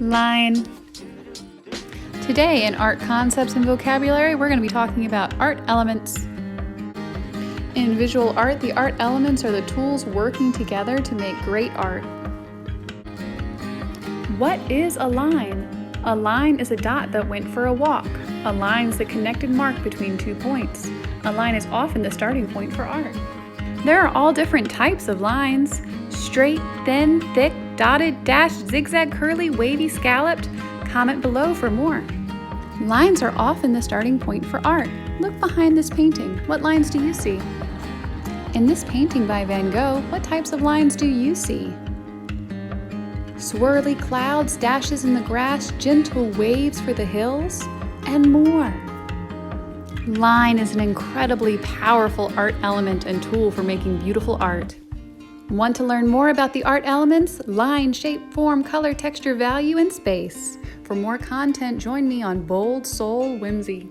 Line. Today in Art Concepts and Vocabulary, we're going to be talking about art elements. In visual art, the art elements are the tools working together to make great art. What is a line? A line is a dot that went for a walk. A line is the connected mark between 2 points. A line is often the starting point for art. There are all different types of lines: straight, thin, thick, dotted, dashed, zigzag, curly, wavy, scalloped. Comment below for more. Lines are often the starting point for art. Look behind this painting. What lines do you see? In this painting by Van Gogh, what types of lines do you see? Swirly clouds, dashes in the grass, gentle waves for the hills, and more. Line is an incredibly powerful art element and tool for making beautiful art. Want to learn more about the art elements? Line, shape, form, color, texture, value, and space. For more content, join me on Bold Soul Whimsy.